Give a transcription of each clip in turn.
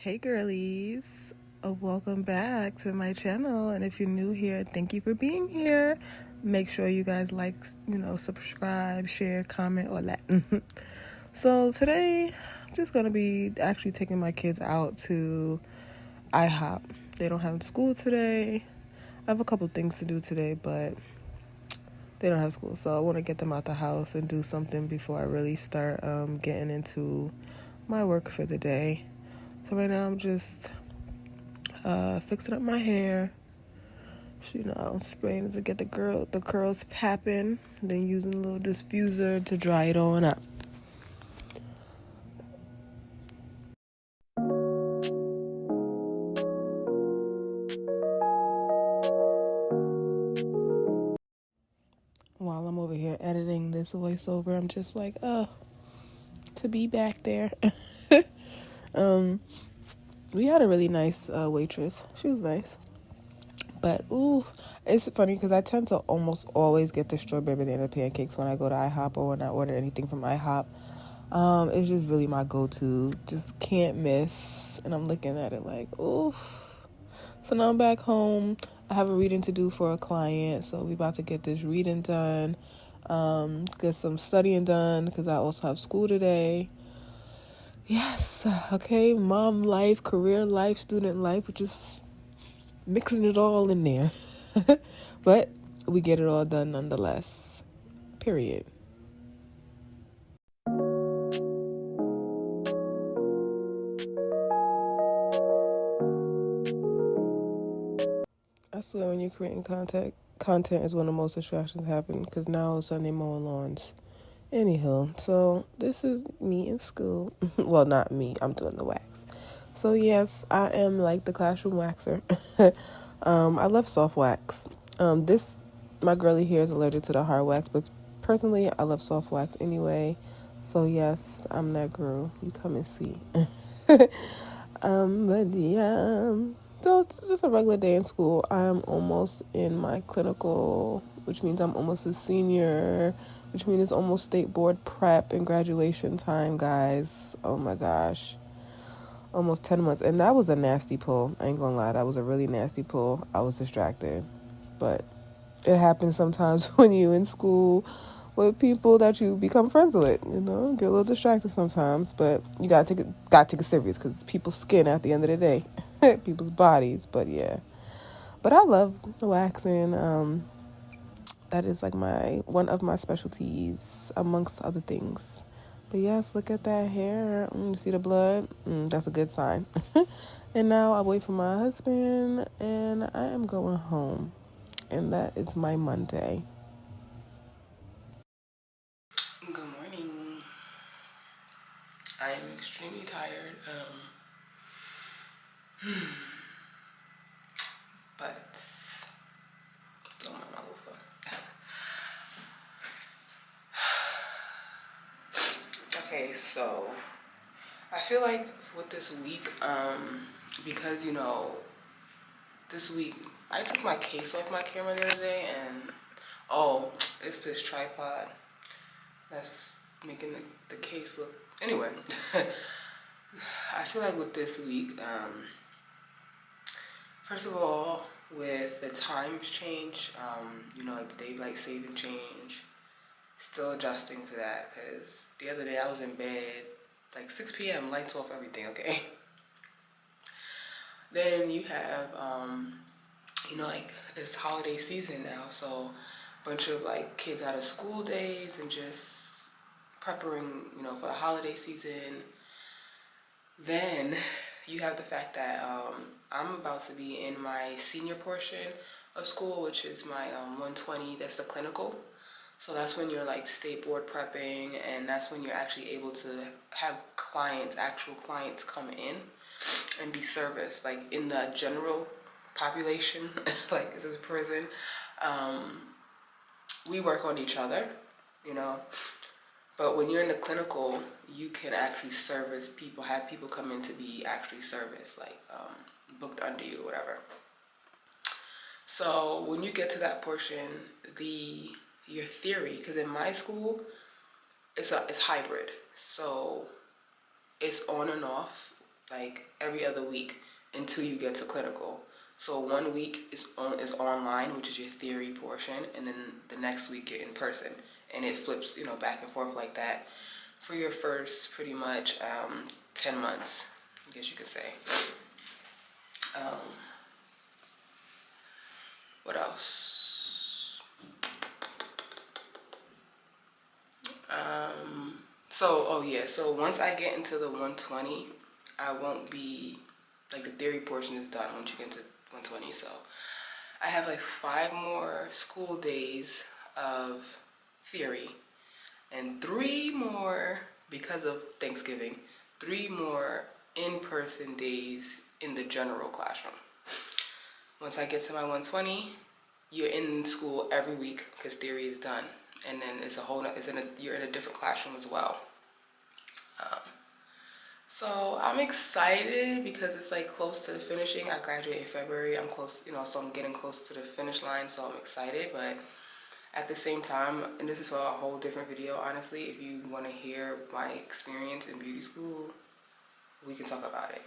Hey girlies, welcome back to my channel, and if you're new here, thank you for being here. Make sure you guys like, subscribe, share, comment, all that. So today I'm just gonna be actually taking my kids out to Ihop. They don't have school today. I have a couple things to do today, but they don't have school, so I want to get them out the house and do something before I really start getting into my work for the day. So right now I'm just fixing up my hair, spraying it to get the curls popping, then using a little diffuser to dry it on up. While I'm over here editing this voiceover, I'm just like, to be back there. We had a really nice waitress. She was nice. But, ooh, it's funny because I tend to almost always get the strawberry banana pancakes when I go to IHOP or when I order anything from IHOP. It's just really my go-to. Just can't miss. And I'm looking at it like, oof. So now I'm back home. I have a reading to do for a client. So we about to get this reading done. Get some studying done because I also have school today. Yes. Okay. Mom life, career life, student life, which is mixing it all in there. But we get it all done nonetheless. Period. I swear when you're creating content is when the most distractions happen because now all of a sudden they're mowing lawns. Anywho, so this is me in school. Well, not me. I'm doing the wax. So yes, I am like the classroom waxer. I love soft wax. My girly here is allergic to the hard wax, but personally, I love soft wax anyway. So yes, I'm that girl. You come and see. But yeah. So it's just a regular day in school. I'm almost in my clinical, which means I'm almost a senior, which means it's almost state board prep and graduation time, guys. Oh my gosh. Almost 10 months. And that was a nasty pull. I ain't gonna lie. That was a really nasty pull. I was distracted. But it happens sometimes when you're in school with people that you become friends with, get a little distracted sometimes, but you gotta take it serious because it's people's skin at the end of the day, people's bodies. But yeah, but I love waxing. That is like one of my specialties amongst other things. But yes, look at that hair. You see the blood? That's a good sign. And now I wait for my husband, and I am going home, and that is my Monday. Good morning. I am extremely tired, but don't mind my loofah. Okay, so I feel like with this week, because this week I took my case off my camera the other day, and it's this tripod that's making the case look. Anyway, I feel like with this week, first of all, with the times change, like the daylight saving change, still adjusting to that because the other day I was in bed, like 6 p.m., lights off, everything, okay? Then you have, like it's holiday season now, so a bunch of like kids out of school days and just preparing, for the holiday season. Then you have the fact that I'm about to be in my senior portion of school, which is my 120, that's the clinical. So that's when you're like state board prepping, and that's when you're actually able to have actual clients come in and be serviced. Like in the general population, like this is a prison, we work on each other, you know. But when you're in the clinical, you can actually service people, have people come in to be actually serviced, like booked under you, whatever. So when you get to that portion, your theory, because in my school, it's hybrid. So it's on and off. like every other week until you get to clinical. So 1 week is online, which is your theory portion, and then the next week you're in person, and it flips, back and forth like that for your first pretty much 10 months, I guess you could say. What else? So once I get into the 120, I won't be, like, the theory portion is done once you get into 120, so I have like 5 more school days of theory and 3 more, because of Thanksgiving, 3 more in-person days in the general classroom. Once I get to my 120, you're in school every week because theory is done, and then you're in a different classroom as well. So I'm excited because it's like close to the finishing. I graduate in February. I'm close, so I'm getting close to the finish line. So I'm excited, but at the same time, and this is for a whole different video, honestly, if you want to hear my experience in beauty school, we can talk about it.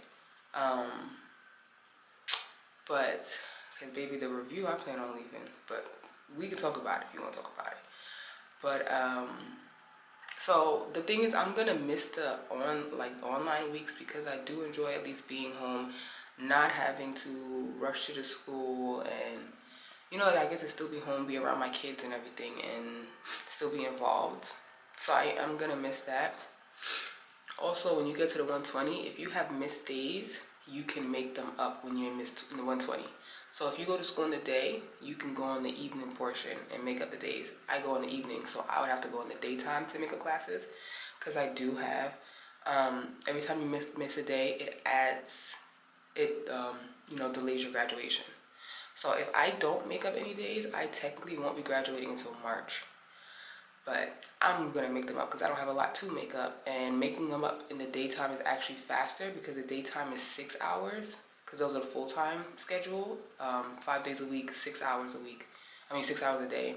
But, because baby, the review, I plan on leaving, but we can talk about it if you want to talk about it. But, so the thing is, I'm gonna miss the online weeks because I do enjoy at least being home, not having to rush to the school, and I get to still be home, be around my kids and everything, and still be involved. So I'm gonna miss that. Also, when you get to the 120, if you have missed days, you can make them up when you're in the 120. So if you go to school in the day, you can go on the evening portion and make up the days. I go in the evening, so I would have to go in the daytime to make up classes, because I do have, every time you miss a day, it delays your graduation. So if I don't make up any days, I technically won't be graduating until March. But I'm going to make them up because I don't have a lot to make up. And making them up in the daytime is actually faster because the daytime is 6 hours. Because those are the full-time schedule. 5 days a week, 6 hours a week. 6 hours a day.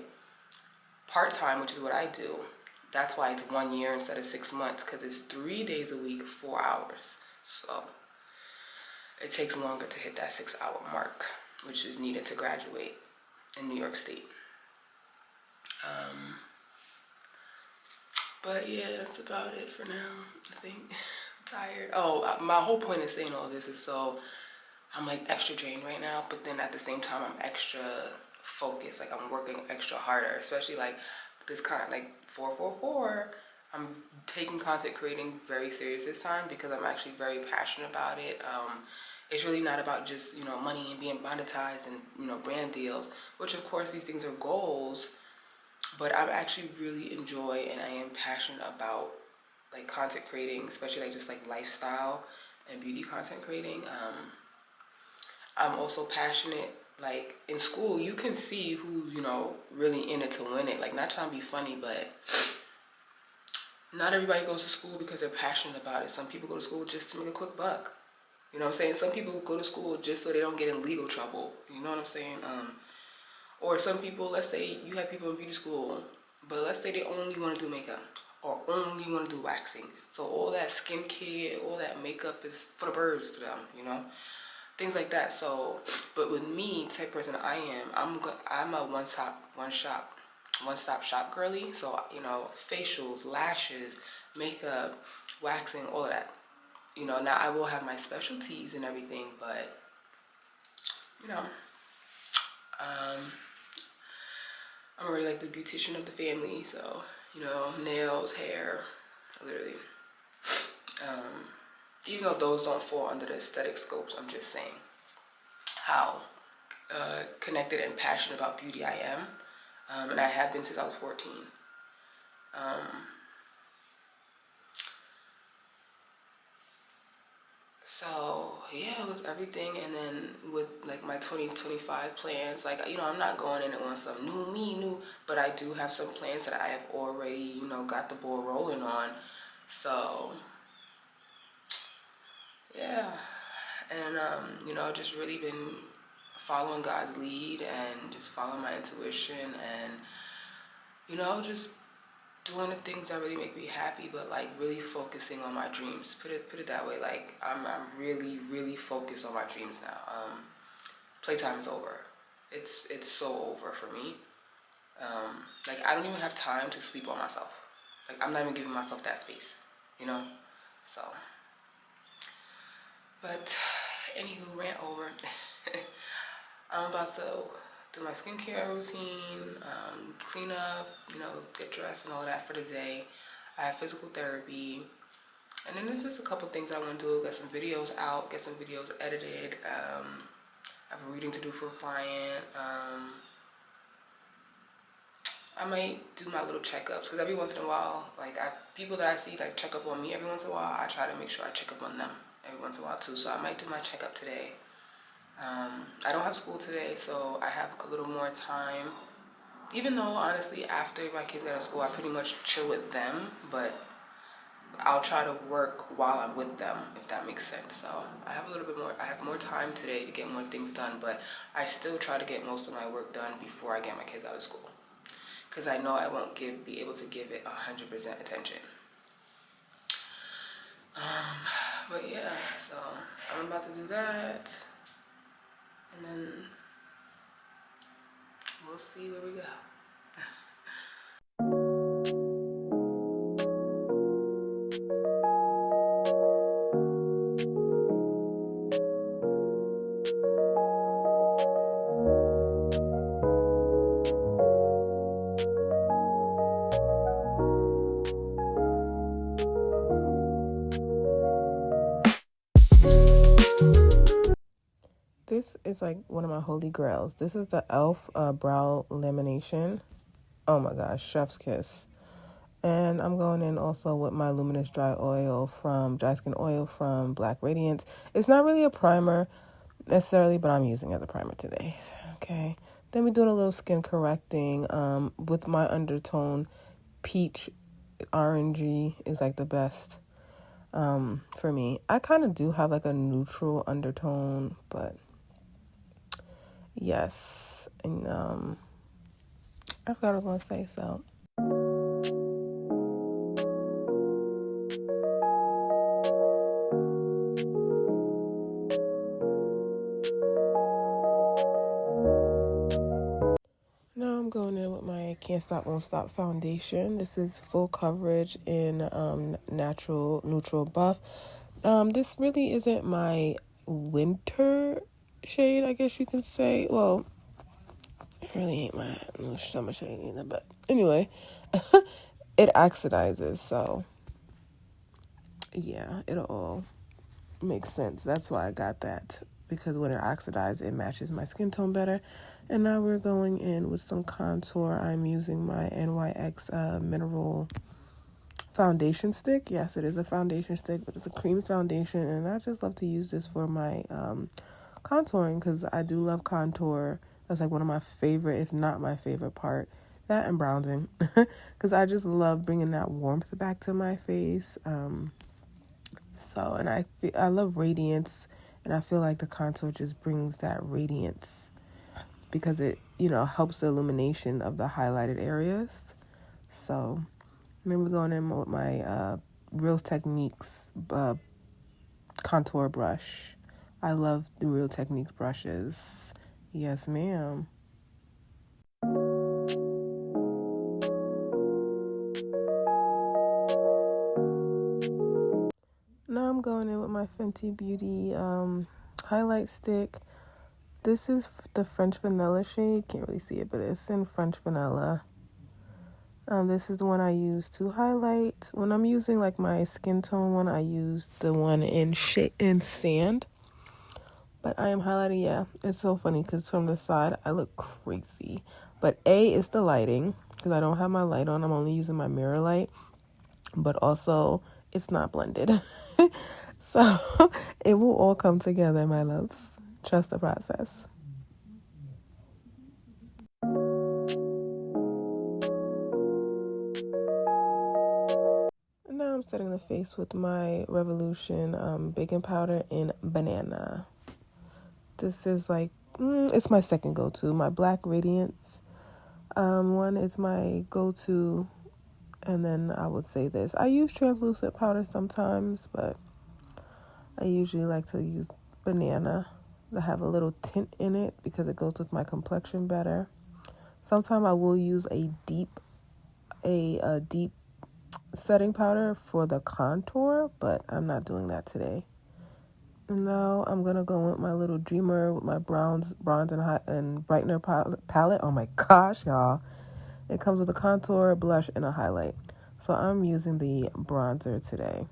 Part-time, which is what I do, that's why it's 1 year instead of 6 months. Because it's 3 days a week, 4 hours. So it takes longer to hit that 6-hour mark, which is needed to graduate in New York State. But yeah, that's about it for now, I think. I'm tired. My whole point of saying all this is so I'm like extra drained right now, but then at the same time I'm extra focused. Like I'm working extra harder, especially like this like 444. I'm taking content creating very serious this time because I'm actually very passionate about it. It's really not about just, money and being monetized and, brand deals, which of course these things are goals. But I actually really enjoy and I am passionate about like content creating, especially like just like lifestyle and beauty content creating. I'm also passionate, like in school, you can see who, really in it to win it. Like not trying to be funny, but not everybody goes to school because they're passionate about it. Some people go to school just to make a quick buck. You know what I'm saying? Some people go to school just so they don't get in legal trouble. You know what I'm saying? Or some people, let's say you have people in beauty school, but let's say they only want to do makeup or only want to do waxing. So all that skincare, all that makeup is for the birds to them, things like that. So, but with me, type person I am, I'm a one-stop shop girly. So facials, lashes, makeup, waxing, all of that. Now I will have my specialties and everything, but I'm already like the beautician of the family, so, nails, hair, literally. Even though those don't fall under the aesthetic scopes, I'm just saying how connected and passionate about beauty I am. And I have been since I was 14. So yeah, with everything, and then with like my 2025 plans, like I'm not going in on some new, but I do have some plans that I have already got the ball rolling on. So yeah, and just really been following God's lead and just following my intuition and just doing the things that really make me happy, but like really focusing on my dreams. Put it that way. Like I'm really really focused on my dreams now. Playtime is over. It's so over for me. Like I don't even have time to sleep on myself. Like I'm not even giving myself that space, you know. So, but anywho, rant over. I'm about to do my skincare routine, clean up, get dressed and all that for the day. I have physical therapy. And then there's just a couple things I want to do. Get some videos out, get some videos edited. I have a reading to do for a client. I might do my little checkups because every once in a while, like people that I see like check up on me every once in a while, I try to make sure I check up on them every once in a while too. So I might do my checkup today. I don't have school today, so I have a little more time. Even though honestly, after my kids get out of school, I pretty much chill with them, but I'll try to work while I'm with them, if that makes sense. So I have a little bit more, I have more time today to get more things done, but I still try to get most of my work done before I get my kids out of school. Because I know I won't be able to give it 100% attention. But yeah, so I'm about to do that, and then we'll see where we go. This is like one of my holy grails. This is the e.l.f. Brow Lamination. Oh my gosh, chef's kiss. And I'm going in also with my Luminous Dry Skin Oil from Black Radiance. It's not really a primer necessarily, but I'm using it as a primer today. Okay. Then we're doing a little skin correcting with my undertone. Peach orangey is like the best for me. I kind of do have like a neutral undertone, but yes. And I forgot what I was going to say, so. Now I'm going in with my Can't Stop Won't Stop foundation. This is full coverage in natural neutral buff. This really isn't my winter shade, I guess you can say. Well, it really ain't my summer shade either, but anyway, it oxidizes, so yeah, it'll all make sense. That's why I got that, because when it oxidizes, it matches my skin tone better. And now we're going in with some contour. I'm using my NYX mineral foundation stick. Yes, it is a foundation stick, but it's a cream foundation, and I just love to use this for my contouring, because I do love contour. That's like one of my favorite, if not my favorite part. That and bronzing, because I just love bringing that warmth back to my face. So, and I love radiance, and I feel like the contour just brings that radiance because it, helps the illumination of the highlighted areas. So, and then we're going in with my Real Techniques contour brush. I love the Real Techniques brushes. Yes, ma'am. Now I'm going in with my Fenty Beauty highlight stick. This is the French Vanilla shade. Can't really see it, but it's in French Vanilla. This is the one I use to highlight. When I'm using like my skin tone one, I use the one in sand. But I am highlighting, yeah. It's so funny because from the side, I look crazy. But A, is the lighting, because I don't have my light on. I'm only using my mirror light. But also, it's not blended. So, it will all come together, my loves. Trust the process. And now I'm setting the face with my Revolution baking powder in banana. This is like, it's my second go-to. My Black Radiance one is my go-to And then I would say this. I use translucent powder sometimes, but I usually like to use banana that have a little tint in it because it goes with my complexion better. Sometimes I will use a deep setting powder for the contour, but I'm not doing that today. And now I'm gonna go with my little Dreamer with my bronze and brightener palette. Oh my gosh, y'all! It comes with a contour, blush, and a highlight. So I'm using the bronzer today.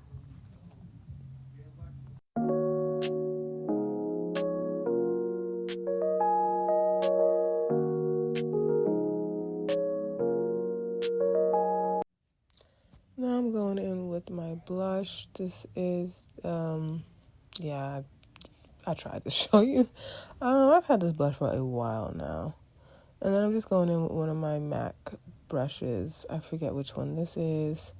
Now I'm going in with my blush. This is, yeah, I tried to show you. I've had this blush for a while now. And then I'm just going in with one of my MAC brushes. I forget which one this is.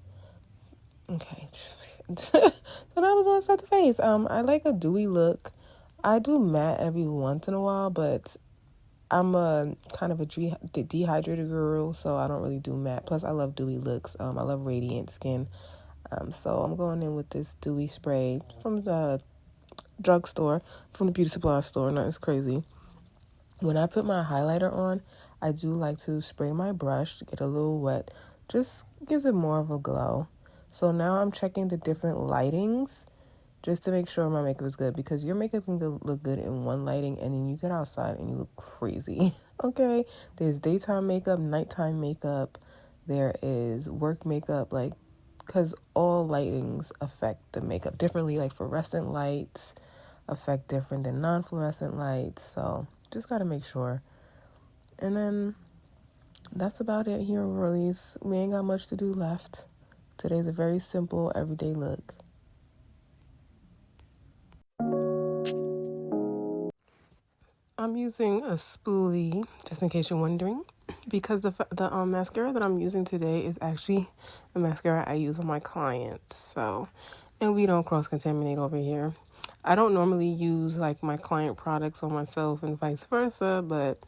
Okay. So now we're going to set the face. I like a dewy look. I do matte every once in a while, but I'm a kind of a dehydrated girl, so I don't really do matte. Plus, I love dewy looks. I love radiant skin. So I'm going in with this dewy spray from the drugstore, from the beauty supply store. Nothing crazy. When I put my highlighter on, I do like to spray my brush to get a little wet. Just gives it more of a glow. So now I'm checking the different lightings just to make sure my makeup is good, because your makeup can look good in one lighting and then you get outside and you look crazy. Okay? There's daytime makeup, nighttime makeup. There is work makeup, because all lightings affect the makeup differently. Like fluorescent lights affect different than non-fluorescent lights. So just got to make sure. And then that's about it here in Girlies. We ain't got much to do left. Today's a very simple, everyday look. I'm using a spoolie, just in case you're wondering, because the mascara that I'm using today is actually the mascara I use on my clients. So, and we don't cross-contaminate over here. I don't normally use like my client products on myself and vice versa, but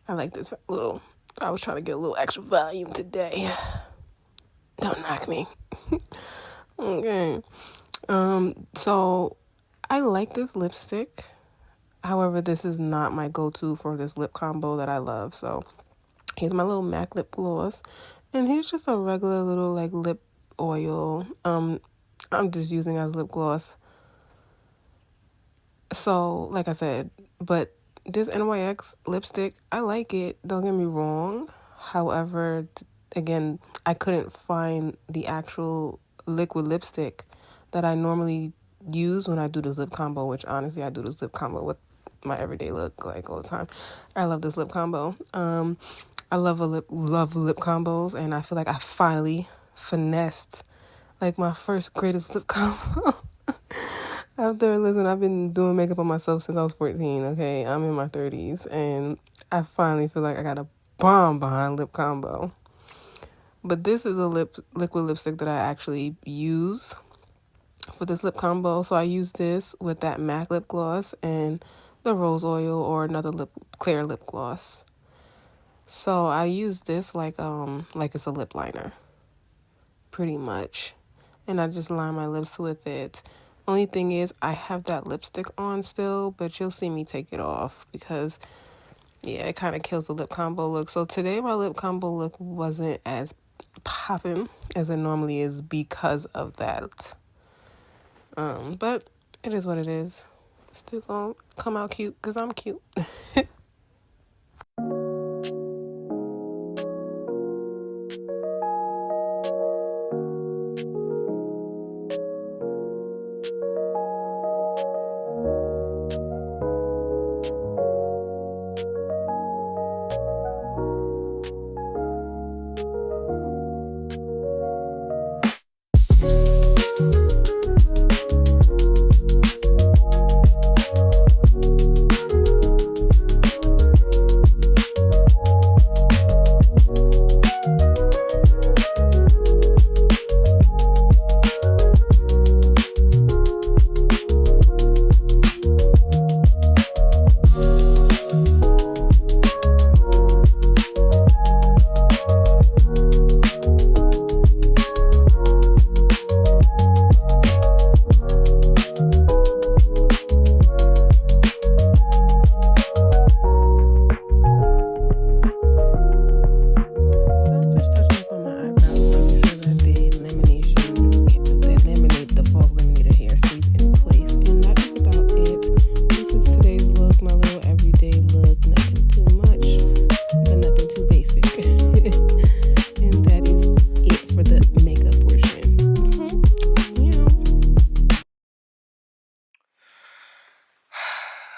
I like this little. I was trying to get a little extra volume today. Don't knock me. Okay. So I like this lipstick. However, this is not my go-to for this lip combo that I love. So here's my little MAC lip gloss. And here's just a regular little like lip oil. I'm just using as lip gloss. So, like I said, but this NYX lipstick, I like it. Don't get me wrong. However, again, I couldn't find the actual liquid lipstick that I normally use when I do this lip combo, which honestly, I do this lip combo with my everyday look like all the time. I love this lip combo. I love lip combos, and I feel like I finally finessed like my first greatest lip combo. Listen, I've been doing makeup on myself since I was 14, okay? I'm in my 30s, and I finally feel like I got a bomb behind lip combo. But this is a liquid lipstick that I actually use for this lip combo. So I use this with that MAC lip gloss and the rose oil or another clear lip gloss. So I use this like it's a lip liner, pretty much. And I just line my lips with it. Only thing is, I have that lipstick on still, but you'll see me take it off because, yeah, it kind of kills the lip combo look. So today my lip combo look wasn't as popping as it normally is because of that. But it is what it is. Still gonna come out cute because I'm cute.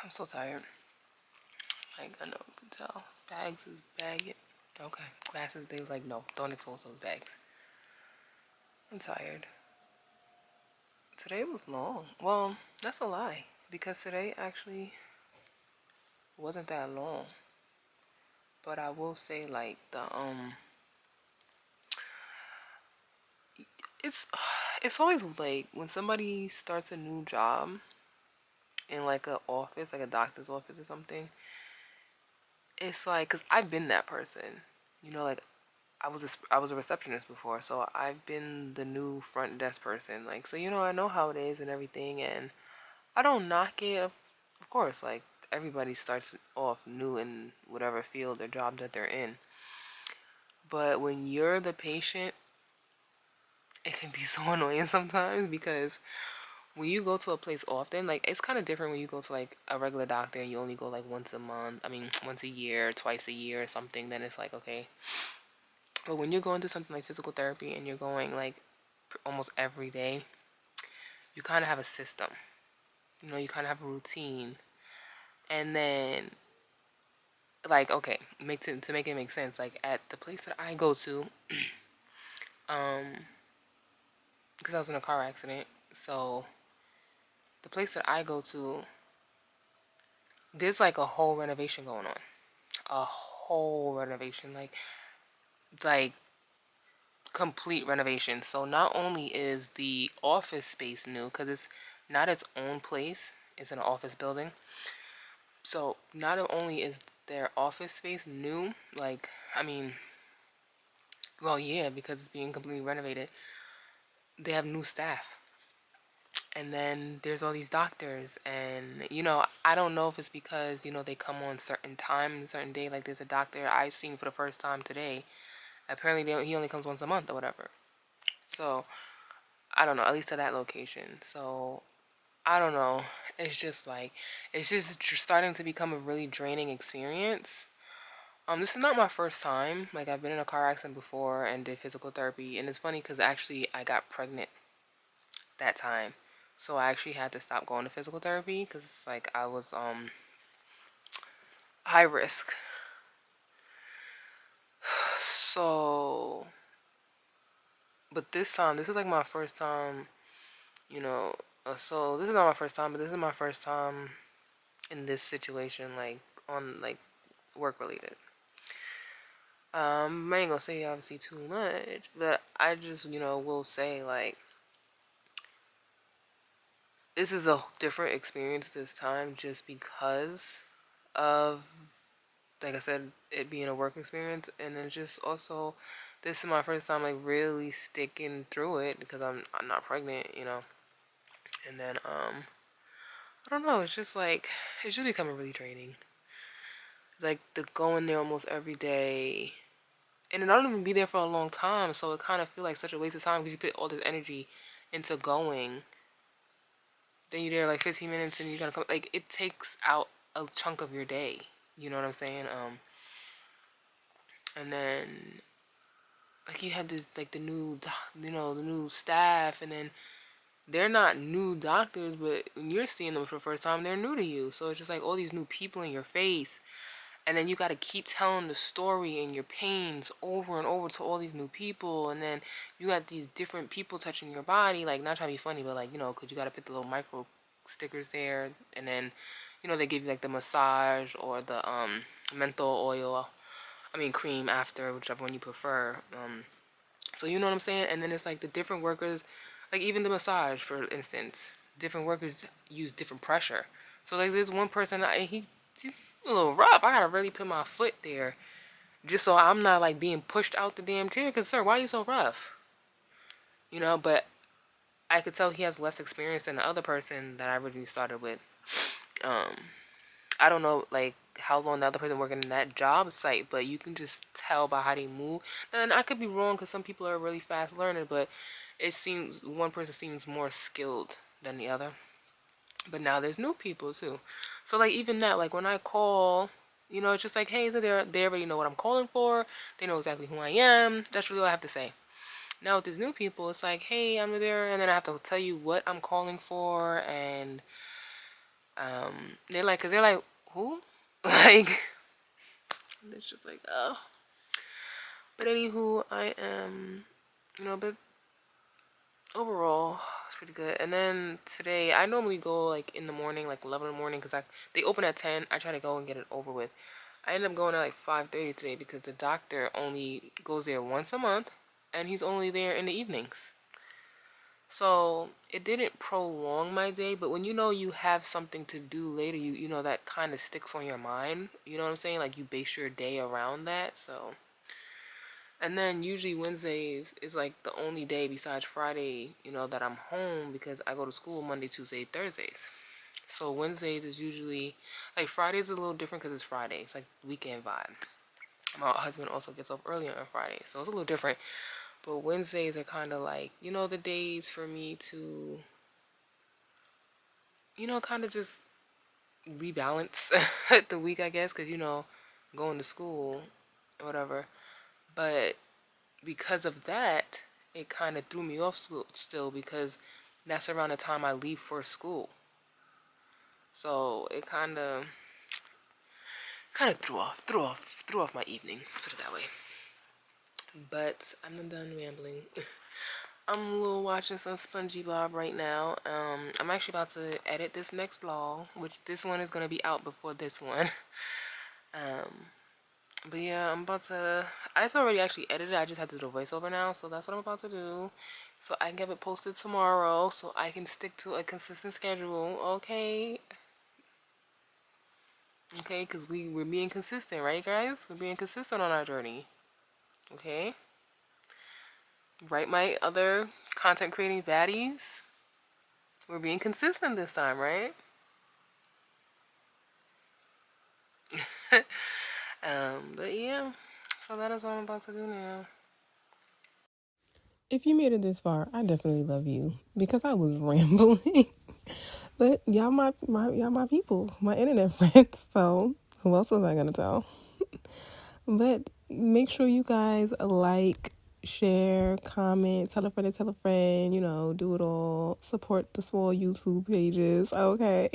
I'm so tired. Like, I know you can tell. Bags is bagging. Okay. Glasses, they were like, no, don't expose those bags. I'm tired. Today was long. Well, that's a lie. Because today actually wasn't that long. But I will say, like, it's it's always like when somebody starts a new job in like a office, like a doctor's office or something. It's like, cause I've been that person, like I was a receptionist before, so I've been the new front desk person. Like, so I know how it is and everything, and I don't knock it. Of course, like everybody starts off new in whatever field or job that they're in. But when you're the patient, it can be so annoying sometimes because when you go to a place often, like it's kind of different when you go to like a regular doctor and you only go like once a month. I mean, once a year, twice a year or something. Then it's like okay. But when you're going to something like physical therapy and you're going like almost every day, you kind of have a system. You kind of have a routine, and then like okay, to make it make sense. Like at the place that I go to, um, because I was in a car accident, so the place that I go to, there's like a whole renovation going on. A whole renovation, like complete renovation. So not only is the office space new because it's not its own place, it's an office building. So not only is their office space new, like I mean, well yeah, because it's being completely renovated. They have new staff. And then there's all these doctors, and I don't know if it's because they come on certain time, certain day. Like there's a doctor I've seen for the first time today. Apparently, he only comes once a month or whatever. So I don't know, at least to that location. So I don't know. It's just like it's just starting to become a really draining experience. This is not my first time. Like I've been in a car accident before and did physical therapy, and it's funny because actually I got pregnant that time. So I actually had to stop going to physical therapy because like I was high risk. So, but this is like my first time, you know. So this is not my first time, but this is my first time in this situation, like on like work related. I ain't gonna say obviously too much, but I just will say like this is a different experience this time just because of, like I said, it being a work experience, and then just also this is my first time like really sticking through it because I'm not pregnant. And then I don't know, it's just like it's just becoming really draining. Like the going there almost every day, and then I don't even be there for a long time, so it kind of feel like such a waste of time because you put all this energy into going, then you're there like 15 minutes and you gotta come. Like it takes out a chunk of your day. You know what I'm saying? And then like you have this like the new the new staff, and then they're not new doctors, but when you're seeing them for the first time, they're new to you. So it's just like all these new people in your face, and then you got to keep telling the story and your pains over and over to all these new people, and then you got these different people touching your body, like not trying to be funny, but like because you got to put the little micro stickers there, and then they give you like the massage or the menthol oil, I mean cream after, whichever one you prefer. So you know what I'm saying? And then it's like the different workers, like even the massage, for instance, different workers use different pressure. So like there's one person, he's a little rough. I gotta really put my foot there just so I'm not like being pushed out the damn chair. Cause sir, why are you so rough? But I could tell he has less experience than the other person that I originally started with. Um, I don't know like how long the other person working in that job site, but you can just tell by how they move. And I could be wrong because some people are really fast learners, but it seems one person seems more skilled than the other. But now there's new people too. So like even that, like when I call, it's just like, hey, so they already know what I'm calling for. They know exactly who I am. That's really all I have to say. Now with these new people, it's like, hey, I'm there, and then I have to tell you what I'm calling for, and They're like, cause they're like, who? Like, it's just like, oh. But anywho, I am, but overall, it's pretty good. And then today, I normally go like in the morning, like 11 in the morning, cause they open at 10. I try to go and get it over with. I ended up going at like 5:30 today because the doctor only goes there once a month, and he's only there in the evenings. So it didn't prolong my day, but when you know you have something to do later, you know that kind of sticks on your mind. You know what I'm saying? Like you base your day around that. So, and then usually Wednesdays is like the only day besides Friday, that I'm home because I go to school Monday, Tuesday, Thursdays. So Wednesdays is usually like Fridays is a little different because it's Friday. It's like weekend vibe. My husband also gets off earlier on Friday, so it's a little different. But Wednesdays are kind of like, the days for me to, kind of just rebalance the week, I guess, because, going to school or whatever. But because of that, it kind of threw me off school still because that's around the time I leave for school. So it kind of threw off my evening. Let's put it that way. But I'm done rambling. I'm a little watching some SpongeBob right now. I'm actually about to edit this next vlog, which this one is gonna be out before this one. But yeah, it's already actually edited. I just have to do the voiceover now, so that's what I'm about to do. So I can get it posted tomorrow, so I can stick to a consistent schedule. Okay, okay, because we're being consistent, right, guys? We're being consistent on our journey. Okay, right, my other content creating baddies. We're being consistent this time, right? But yeah, so that is what I'm about to do now. If you made it this far, I definitely love you because I was rambling. But y'all my people, my internet friends. So who else was I gonna tell? But make sure you guys like, share, comment, tell a friend to tell a friend, do it all. Support the small YouTube pages, okay?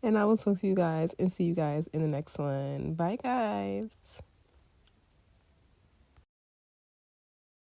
And I will talk to you guys and see you guys in the next one. Bye, guys.